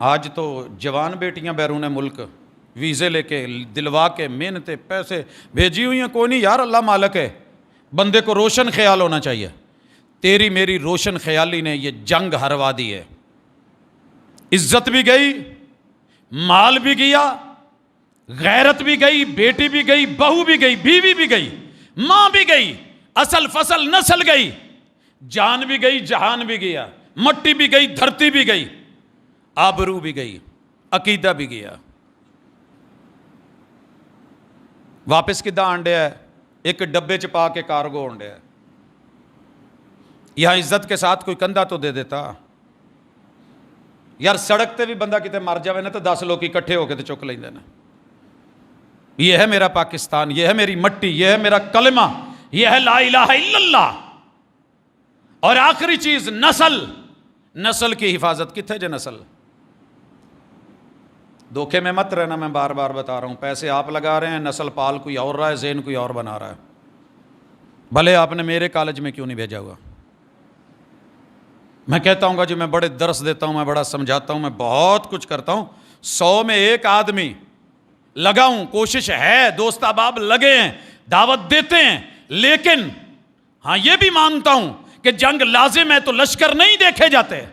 آج تو جوان بیٹیاں بیرون ملک ویزے لے کے دلوا کے محنتیں پیسے بھیجی ہوئی ہیں، کوئی نہیں یار، اللہ مالک ہے، بندے کو روشن خیال ہونا چاہیے۔ تیری میری روشن خیالی نے یہ جنگ ہروا دی ہے، عزت بھی گئی، مال بھی گیا، غیرت بھی گئی، بیٹی بھی گئی، بہو بھی گئی، بیوی بھی گئی، ماں بھی گئی، اصل فصل نسل گئی، جان بھی گئی، جہان بھی گیا، مٹی بھی گئی، دھرتی بھی گئی، آبرو بھی گئی، عقیدہ بھی گیا۔ واپس کداں آنڈے ہے؟ ایک ڈبے چ پا کے کارگو آنڈے ہے۔ یہاں عزت کے ساتھ کوئی کندھا تو دے دیتا یار، سڑک تے بھی بندہ کتے مر جاوے نا تو 10 لوگ اکٹھے ہو کے تو چک لیندے نا۔ یہ ہے میرا پاکستان، یہ ہے میری مٹی، یہ ہے میرا کلمہ، یہ ہے لا الہ الا اللہ۔ اور آخری چیز نسل کی حفاظت۔ کتنے جے نسل؟ دھوکے میں مت رہنا، میں بار بار بتا رہا ہوں، پیسے آپ لگا رہے ہیں، نسل پال کوئی اور رہا ہے، ذہن کوئی اور بنا رہا ہے۔ بھلے آپ نے میرے کالج میں کیوں نہیں بھیجا ہوا، میں کہتا ہوں گا جو میں بڑے درس دیتا ہوں، میں بڑا سمجھاتا ہوں، میں بہت کچھ کرتا ہوں، 100 میں 1 آدمی لگا ہوں، کوشش ہے، دوست احباب لگے ہیں، دعوت دیتے ہیں، لیکن ہاں یہ بھی مانتا ہوں کہ جنگ لازم ہے تو لشکر نہیں دیکھے جاتے،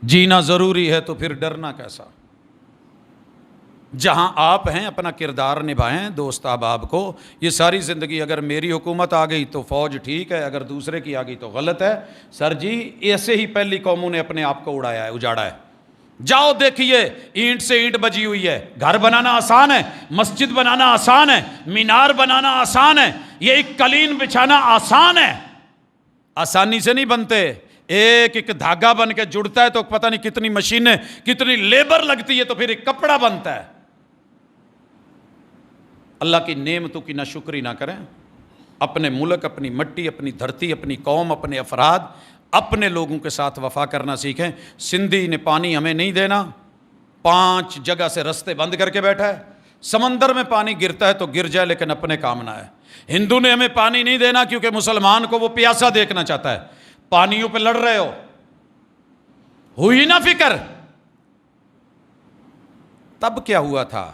جینا ضروری ہے تو پھر ڈرنا کیسا؟ جہاں آپ ہیں اپنا کردار نبھائیں دوست احباب کو۔ یہ ساری زندگی اگر میری حکومت آ گئی تو فوج ٹھیک ہے، اگر دوسرے کی آ گئی تو غلط ہے۔ سر جی ایسے ہی پہلی قوموں نے اپنے آپ کو اڑایا ہے، اجاڑا ہے۔ جاؤ دیکھیے، اینٹ سے اینٹ بجی ہوئی ہے، گھر بنانا آسان ہے، مسجد بنانا آسان ہے، مینار بنانا آسان ہے، یہ ایک قالین بچھانا آسان ہے۔ آسانی سے نہیں بنتے، ایک ایک دھاگا بن کے جڑتا ہے تو پتہ نہیں کتنی مشینیں، کتنی لیبر لگتی ہے، تو پھر ایک کپڑا بنتا ہے۔ اللہ کی نعمتوں کی ناشکری نہ کریں، اپنے ملک، اپنی مٹی، اپنی دھرتی، اپنی قوم، اپنے افراد، اپنے لوگوں کے ساتھ وفا کرنا سیکھیں۔ سندھی نے پانی ہمیں نہیں دینا، 5 جگہ سے رستے بند کر کے بیٹھا ہے۔ سمندر میں پانی گرتا ہے تو گر جائے لیکن اپنے کام نہ ہے۔ ہندو نے ہمیں پانی نہیں دینا کیونکہ مسلمان کو وہ پیاسا دیکھنا چاہتا ہے۔ پانیوں پہ لڑ رہے ہو، ہوئی نا فکر؟ تب کیا ہوا تھا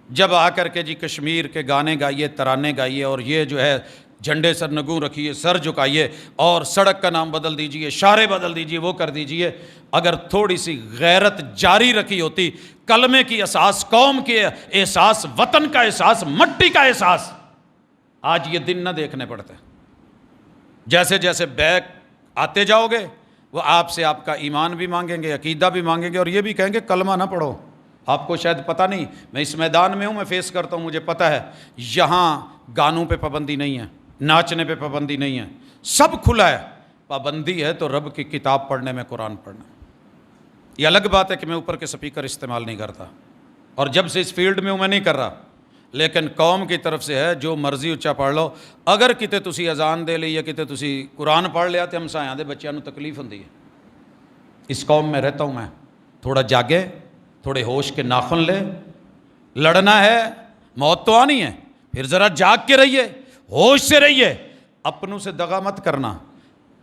جب آ کر کے جی کشمیر کے گانے گائیے، ترانے گائیے، اور یہ جو ہے جھنڈے سر نگوں رکھیے، سر جھکائیے، اور سڑک کا نام بدل دیجئے، شارے بدل دیجئے، وہ کر دیجئے۔ اگر تھوڑی سی غیرت جاری رکھی ہوتی، کلمے کی احساس، قوم کے احساس، وطن کا احساس، مٹی کا احساس، آج یہ دن نہ دیکھنے پڑتے۔ جیسے جیسے بیک آتے جاؤ گے وہ آپ سے آپ کا ایمان بھی مانگیں گے، عقیدہ بھی مانگیں گے، اور یہ بھی کہیں گے کلمہ نہ پڑھو۔ آپ کو شاید پتہ نہیں، میں اس میدان میں ہوں، میں فیس کرتا ہوں، مجھے پتہ ہے یہاں گانوں پہ پابندی نہیں ہے، ناچنے پہ پابندی نہیں ہے، سب کھلا ہے۔ پابندی ہے تو رب کی کتاب پڑھنے میں، قرآن پڑھنا۔ یہ الگ بات ہے کہ میں اوپر کے سپیکر استعمال نہیں کرتا، اور جب سے اس فیلڈ میں ہوں میں نہیں کر رہا، لیکن قوم کی طرف سے ہے، جو مرضی اچا پڑھ لو۔ اگر کتے تسی اذان دے لی یا کتے تسی قرآن پڑھ لیا تو ہمسایاں دے بچیاں نوں تکلیف ہوندی ہے۔ اس قوم میں رہتا ہوں میں، تھوڑا جاگے، تھوڑے ہوش کے ناخن لے، لڑنا ہے، موت تو آنی ہے، پھر ذرا جاگ کے رہیے، ہوش سے رہیے، اپنوں سے دغا مت کرنا۔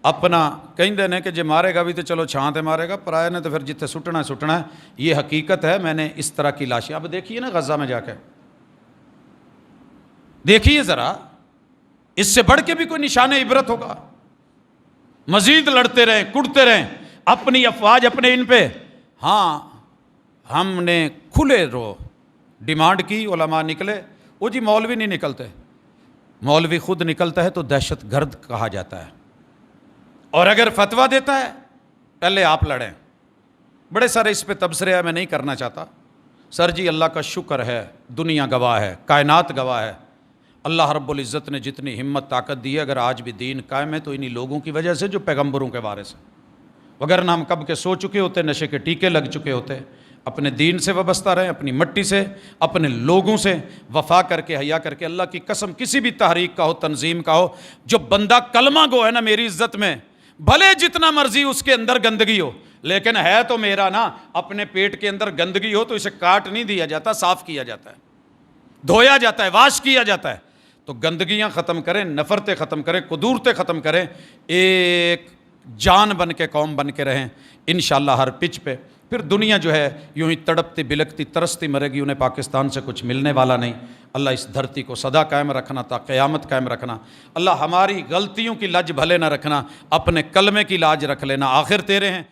اپنا کہیں دینے کہ جے مارے گا بھی تو چلو چھاں تے مارے گا، پرائے نے تو پھر جتنے سٹنا ہے۔ یہ حقیقت ہے۔ میں نے اس طرح کی لاشیں اب دیکھیے نا غزہ میں جا کے، دیکھیے ذرا، اس سے بڑھ کے بھی کوئی نشان عبرت ہوگا؟ مزید لڑتے رہیں، کڑتے رہیں، اپنی افواج اپنے ان پہ۔ ہاں ہم نے کھلے رو ڈیمانڈ کی، علماء نکلے، وہ جی مولوی نہیں نکلتے، مولوی خود نکلتا ہے تو دہشت گرد کہا جاتا ہے، اور اگر فتویٰ دیتا ہے پہلے آپ لڑیں۔ بڑے سارے اس پہ تبصرے ہیں، میں نہیں کرنا چاہتا۔ سر جی اللہ کا شکر ہے، دنیا گواہ ہے، کائنات گواہ ہے، اللہ رب العزت نے جتنی ہمت طاقت دی ہے، اگر آج بھی دین قائم ہے تو انہی لوگوں کی وجہ سے جو پیغمبروں کے وارث ہیں، وگرنہ ہم کب کے سو چکے ہوتے، نشے کے ٹیکے لگ چکے ہوتے۔ اپنے دین سے وابستہ رہیں، اپنی مٹی سے، اپنے لوگوں سے وفا کر کے، حیا کر کے۔ اللہ کی قسم کسی بھی تحریک کا ہو، تنظیم کا ہو، جو بندہ کلمہ گو ہے نا میری عزت میں، بھلے جتنا مرضی اس کے اندر گندگی ہو، لیکن ہے تو میرا نا۔ اپنے پیٹ کے اندر گندگی ہو تو اسے کاٹ نہیں دیا جاتا، صاف کیا جاتا ہے، دھویا جاتا ہے، واش کیا جاتا ہے۔ تو گندگیاں ختم کریں، نفرتیں ختم کریں، قدورتیں ختم کریں۔ ایک جان بن کے قوم بن کے رہیں انشاءاللہ ہر پچ پہ. پھر دنیا جو ہے یوں ہی تڑپتی بلکتی ترستی مرے گی، انہیں پاکستان سے کچھ ملنے والا نہیں. اللہ اس دھرتی کو سدا قائم رکھنا تا قیامت قائم رکھنا. اللہ ہماری غلطیوں کی لج بھلے نہ رکھنا، اپنے کلمے کی لاج رکھ لینا. آخر تیرے ہیں.